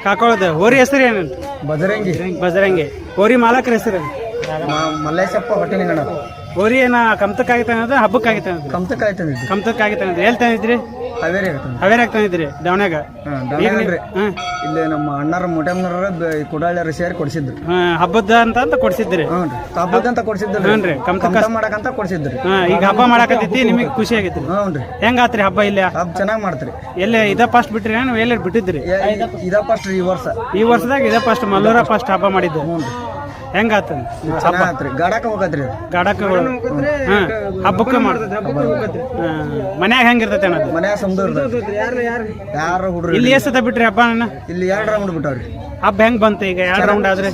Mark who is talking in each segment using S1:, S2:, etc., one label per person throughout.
S1: ಕಾಕೋಳದ ಹೋರಿ ಹೆಸರು ಏನು?
S2: ಬಜರಂಗಿ
S1: ಬಜರಂಗಿ. ಹೋರಿ ಮಾಲಕರ ಹೆಸರು?
S2: ಮಲ್ಲೇಶಪ್ಪ ಹೊಟ್ಟೆಲಿಂಗಣ.
S1: ಹೋರಿ ಏನ ಕಮ್ತಕ್ಕಾಗಿತ್ತ ಹಬ್ಬಕ್ಕಾಗಿತ್ತ? ಕಮ್ತಕ್ಕಾಗಿತ್ತ. ಎಲ್ಲಿ ತಂದಿದ್ರಿ? ಹಾವೇರಿ ತಂದಿದ್ರಿ ದಾವಣ್ಯಾಗ?
S2: ಇಲ್ಲಿ ನಮ್ಮ ಅಣ್ಣರ ಮುಟಮ್ನರ ಕುಡಾಳ್ಯಾರ ಸೇರಿ ಕೊಡ್ಸಿದ್ರು.
S1: ಹಬ್ಬದ ಅಂತ ಕೊಡ್ಸಿದ್ರಿ?
S2: ಹಬ್ಬದಂತ ಕೊಡ್ಸಿದ್ರು.
S1: ಹ್ಞೂ ಕಮ್ತ
S2: ಮಾಡಕಂತ ಕೊಡ್ಸಿದ್ರಿ.
S1: ಈಗ ಹಬ್ಬ ಮಾಡಕತ್ತೈತಿ, ನಿಮಗೆ ಖುಷಿ ಆಗೈತಿ?
S2: ಹ್ಞೂ.
S1: ಹೆಂಗಾತ್ರಿ ಹಬ್ಬ ಇಲ್ಲಿ?
S2: ಹಬ್ಬ ಚೆನ್ನಾಗಿ ಮಾಡ್ತೀರಿ.
S1: ಎಲ್ಲೇ ಇದ ಫಸ್ಟ್ ಬಿಟ್ರಿ ಎಲ್ಲ ಬಿಟ್ಟಿದ್ರಿ?
S2: ಇದ ಫಸ್ಟ್ ಈ ವರ್ಷದಾಗ
S1: ಇದ ಫಸ್ಟ್ ಮಲ್ಲೂರ ಫಸ್ಟ್ ಹಬ್ಬ ಮಾಡಿದ್ದು. ಹೆಂಗಾತ
S2: ಗಾಡಕ ಹೋಗತ್ರಿ?
S1: ಗಾಡಕ ಹಬ್ಬಕ್ಕೆ ಮನ್ಯಾಗ ಹೆಂಗಿರ್ತೈತೆ ಅನ್ನೋದು?
S2: ಮನ್ಯಾಗ ಯಾರ ಹುಡುಗ್ರು
S1: ಇಲ್ಲಿ ಎಷ್ಟದ ಬಿಟ್ರಿ ಹಬ್ಬ?
S2: ಇಲ್ಲಿ 2 ರೌಂಡ್ ಬಿಟ್ಟವ್ರಿ.
S1: ಹಬ್ಬ ಹೆಂಗ್ ಬಂತು ಈಗ 2 ರೌಂಡ್ ಆದ್ರೆ?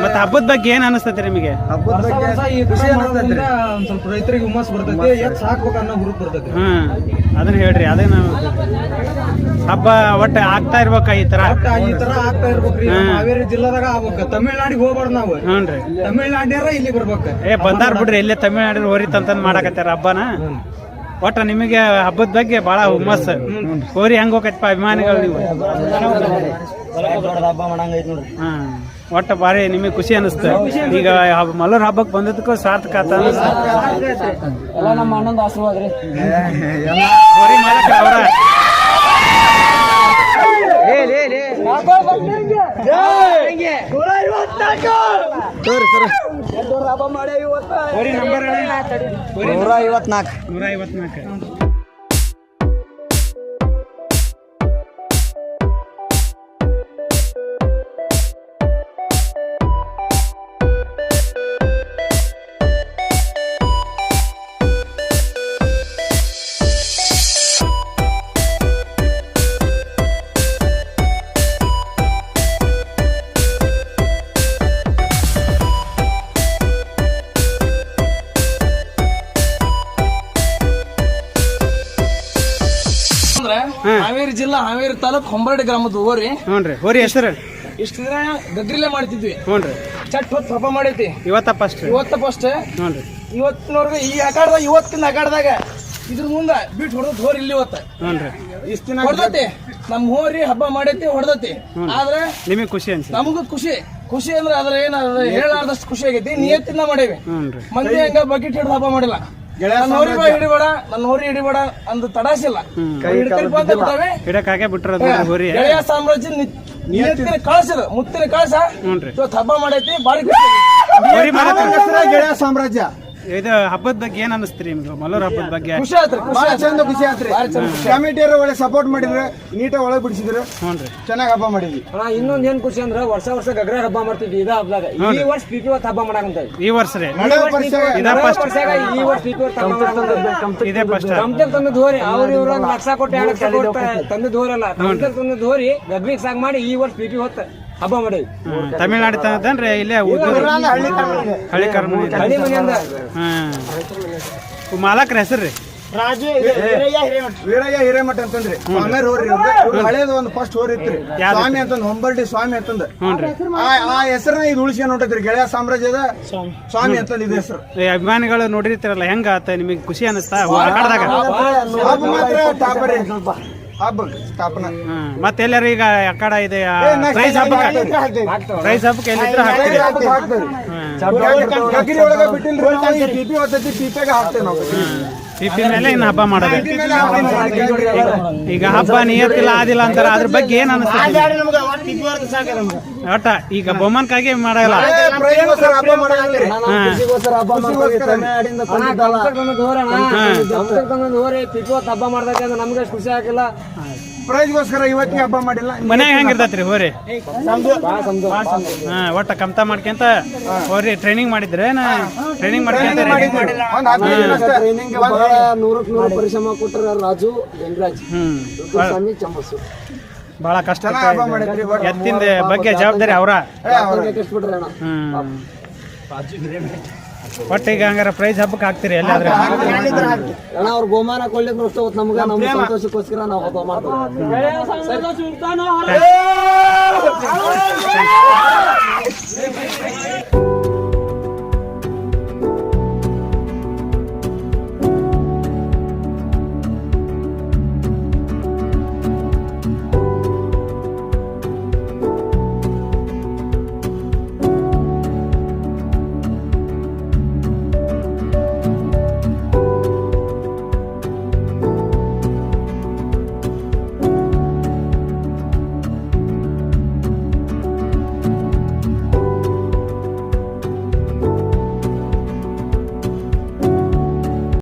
S1: ಮತ್ತೆ ಹಬ್ಬದ ಬಗ್ಗೆ ಏನ್ ಅನಿಸ್ತೈತಿ ನಿಮಗೆ?
S2: ಹಬ್ಬದ ಬಗ್ಗೆ ಖುಷಿ ಅನಿಸ್ತೈತ್ರಿ.
S3: ಸ್ವಲ್ಪ ರೈತರಿಗೆ ಹುಮ್ಮಸ್ ಬರ್ತೈತಿ, ಸಾಕ್ಬೇಕು ಅನ್ನೋ ಹುರುಪ್ ಬರ್ತೈತಿ.
S1: ಅದನ್ನ ಹೇಳ್ರಿ. ಅದೇನ ಹಬ್ಬ ಒಟ್ಟು ಆಗ್ತಾ ಇರ್ಬೇಕ ಈ ತರ ಆಗ್ತಾ
S3: ಇರ್ಬೇಕ್ರಿ. ಹಾವೇರಿ ಜಿಲ್ಲಾದಾಗ ಆಗ್ಬೇಕು. ತಮಿಳ್ನಾಡಿಗೆ ಹೋಗ್ಬಾರ್ದು ನಾವು.
S1: ಹ್ಞೂನ್ರಿ.
S3: ತಮಿಳ್ನಾಡ್ಯಾರ ಇಲ್ಲಿ ಬರ್ಬೇಕು.
S1: ಬಂದಾರ್ ಬಿಡ್ರಿ. ಇಲ್ಲೇ ತಮಿಳ್ನಾಡಿನ ಹೋರಿ ತಂತಂದ್ ಮಾಡಕತ್ತಾರ ಹಬ್ಬನ. ಒಟ್ಟ ನಿಮಗೆ ಹಬ್ಬದ ಬಗ್ಗೆ ಬಹಳ ಹುಮ್ಮಸ್. ಹೋರಿ ಹೆಂಗ್ ಹೋಗೈತಪ್ಪ ಅಭಿಮಾನಿಗಳು ನೀವು? ಒಟ್ಟ ಬಾರಿ ನಿಮಗೆ ಖುಷಿ ಅನಿಸ್ತ? ಈಗ ಮಲ್ಲೂರ್ ಹಬ್ಬಕ್ಕೆ ಬಂದದಕ್ಕೂ ಸಾರ್ಥಕ ಆತ
S3: ನಮ್ಮ ಅಣ್ಣಂದ ಆಶೀರ್ವಾದ ರೀ.
S1: ಹೋರಿ ಮಾಲಕ ಅವರ ನಂಬರ್ 154.
S3: ಹಾವೇರಿ ಜಿಲ್ಲಾ ಹಾವೇರಿ ತಾಲೂಕ್ ಹೊಂಬರಡಿ ಗ್ರಾಮದ ಹೋರಿ.
S1: ಹ್ಞೂನ್ರಿ. ಹೋರಿ ಹೆಸರು?
S3: ಇಷ್ಟ ದಿನ ಗಗ್ರಿಲೆ ಮಾಡ್ತಿದ್ವಿ.
S1: ಹ್ಞೂನ್ರಿ.
S3: ಚಟ್ ಹೊತ್ತು ಹಬ್ಬ ಮಾಡೈತಿ.
S1: ಇವತ್ತ ಫಸ್ಟ್?
S3: ಹ್ಞೂನ್ರಿ. ಇವತ್ತಿನವರೆಗೆ ಈ ಆಕಾಡದಾಗ ಇವತ್ತಿನ ಆಕಾಡದಾಗ ಇದ್ರ ಮುಂದ ಬಿಟ್ಟು ಹೊಡೆದ್ ಹೋರಿ ಇಲ್ಲಿ ಇವತ್ತ.
S1: ಹ್ಞೂನ್ರಿ.
S3: ಇಷ್ಟ ದಿನ ಹೊಡೆದತಿ ನಮ್ ಹೋರಿ ಹಬ್ಬ ಮಾಡೈತಿ, ಹೊಡೆದತಿ. ಆದ್ರೆ
S1: ನಿಮಗೆ ಖುಷಿ ಅನ್ಸ?
S3: ನಮಗೂ ಖುಷಿ ಅಂದ್ರೆ ಅದ್ರ ಏನ ಹೇಳಾರ್ದಷ್ಟು ಖುಷಿ ಆಗೈತಿ. ನಿಯತ್ತಿನ ಮಾಡೇವಿ. ಮಂದಿ ಹಂಗ ಬಕೆಟ್ ಹಿಡಿದು ಹಬ್ಬ ಮಾಡಿಲ್ಲ. ನನ್ನ ಹೋರಿ ಹಿಡಿಬೇಡ ಅಂದ್ ತಡಾಸಿಲ್ಲ. ಗೆಳೆಯ ಸಾಮ್ರಾಜ್ಯ ಕಳ್ಸಿರ ಮುತ್ತಿನ ಕಳಸ ಇವತ್ತು ಹಬ್ಬ ಮಾಡೈತಿ. ಬಾರಿ
S2: ಗೆಳೆಯ ಸಾಮ್ರಾಜ್ಯ.
S1: ಇದು ಹಬ್ಬದ ಬಗ್ಗೆ ಏನ್ ಅನಿಸ್ತೀರಿ ನಿಮ್ಗೆ? ಮಲ್ಲೂರ್ ಹಬ್ಬದ ಬಗ್ಗೆ
S3: ಖುಷಿ ಆತ್ರಿ.
S2: ಖುಷಿ ಆತ್ರಿ. ಕಮಿಟಿಯವರು ಒಳ್ಳೆ ಸಪೋರ್ಟ್ ಮಾಡಿದ್ರೆ, ನೀಟಾಗಿ ಒಳಗೆ ಬಿಡಿಸಿದ್ರು. ಚೆನ್ನಾಗಿ ಹಬ್ಬ ಮಾಡಿದ್ವಿ.
S3: ಇನ್ನೊಂದ್ ಏನ್ ಖುಷಿ ಅಂದ್ರೆ ವರ್ಷ ಗಗ್ರ ಹಬ್ಬ ಮಾಡ್ತಿದ್ವಿ. ಇದ ಹಬ್ಬದಾಗ ಈ ವರ್ಷ ಪಿಪಿ ಹೊತ್ತು ಹಬ್ಬ ಮಾಡಕಂತ.
S1: ಈ ವರ್ಷ ರೀ?
S3: ಈ ವರ್ಷ ಪಿಪಿ ಹೊತ್ತು
S1: ಇದೇ ಫಸ್ಟ್.
S3: ಕಂಪ್ಲೇಂಟ್ ತಂದದ್ ಹೋರಿ ಅವ್ರು ಇವ್ರು ಲಕ್ಷ ಕೊಟ್ಟು 2 ಲಕ್ಷ ಕೊಟ್ಟು ತಂದದ್ ಹೋರಲ್ಲ. ಕಂಪ್ಲೇಂಟ್ ತಂದದ್ ಹೋರಿ ಗಗ್ರಿಗೆ ಸಾಗ್ ಮಾಡಿ ಈ ವರ್ಷ ಪಿಪಿ ಹೊತ್ತು ಹಬ್ಬ ಮಾಡಿ.
S1: ತಮಿಳ್ನಾಡು ತಂದ್ರೆ ಇಲ್ಲೇ ಹಳ್ಳಿ ಕರ್ಮನಿ ಮಾಲಕರ ಹೆಸರು ರೀ?
S2: ವೀರಯ್ಯ ಹಿರೇಮಠ ಅಂತಂದ್ರಿ. ಸ್ವಾಮಿಯರ್ ಹೋರಿ ಹಳೇದು ಒಂದು ಫಸ್ಟ್ ಹೋರಿ ಇತ್ರಿ. ಸ್ವಾಮಿ ಅಂತಂದ್ ಹೊಂಬರ್ಡಿ ಸ್ವಾಮಿ ಅಂತಂದ ಆ ಹೆಸರನ್ನ ಇದು ಉಳಿಸ್ಕೊಂಡು ಹೊಂಟೈತ್ರಿ. ಗೆಳೆಯ ಸಾಮ್ರಾಜ್ಯದ ಸ್ವಾಮಿ ಅಂತಂದ್ ಇದು ಹೆಸರು.
S1: ಅಭಿಮಾನಿಗಳು ನೋಡಿರ್ತಿರಲ್ಲ, ಹೆಂಗ ಆತ ನಿಮಗೆ ಖುಷಿ ಅನಿಸ್ತಾ ಆಕಾಡದಾಗ?
S2: ಹಬ್ಬ ಮಾತ್ರ ಟಾಪರಿ ಹಬ್ಬ ಸ್ಥಾಪನ.
S1: ಮತ್ತೆ ಎಲ್ಲರೂ ಈಗ ಅಖಾಡ ಇದೆ ಪ್ರೈಸ್ ಹಬ್ಬಕ್ಕೆ ಎಲ್ಲಿದ್ರೆ ಹಾಕ್ತೀವಿ. ಪಿಪಿ ಮೇಲೆ ಇನ್ನು ಹಬ್ಬ ಮಾಡೋದು. ಈಗ ಹಬ್ಬ ನಿಯತ್ತಿಲ್ಲ ಆದಿಲ್ಲ ಅಂತಾರ, ಅದ್ರ ಬಗ್ಗೆ ಏನ್ ಅನಿಸ್ತದೆ? ಒಟ್ಟ ಈಗ ಬೊಮ್ಮನ್ಕಾಗಿ ಮಾಡಲ್ಲ.
S3: ಹಬ್ಬ ಮಾಡ್ದಕ್ಕೆ ನಮ್ಗೆ ಖುಷಿ ಆಗಿಲ್ಲ.
S2: ಪ್ರೈಸ್ಗೋಸ್ಕರ ಇವತ್ತಿಗೆ ಹಬ್ಬ ಮಾಡಿಲ್ಲ.
S1: ಮನ್ಯಾಗ ಹೆಂಗಿರ್ತೈತ್ರಿ ಹೋರಿ? ಒಟ್ಟ ಕಮ್ತ ಮಾಡ್ಕೊಂತ ಹೋರಿ ಟ್ರೈನಿಂಗ್ ಮಾಡಿದ್ರೆ ಟ್ರೈನಿಂಗ್ ಮಾಡ್ಕೊಂತ
S3: 100 ಪರಿಶ್ರಮ ಕೊಟ್ಟರ ರಾಜು ವೆಂಕರಾಜ್
S1: ಬಹಳ ಕಷ್ಟ. ಎತ್ತಿಂದ ಬಗ್ಗೆ ಜವಾಬ್ದಾರಿ ಅವ್ರ. ಒಟ್ಟು ಈಗ ಹಂಗಾರ ಪ್ರೈಸ್ ಹಬ್ಬಕ್ಕೆ ಹಾಕ್ತಿರಿ ಎಲ್ಲಾದ್ರೆ?
S3: ಅವ್ರ ಬಹುಮಾನ ಕೊಡ್ಲಿಕ್ಕೆ ನಮ್ಗೆ ನಮ್ಮ ಸಂತೋಷಕ್ಕೋಸ್ಕರ ನಾವು ಹಬ್ಬ ಮಾಡ್ತೀವಿ.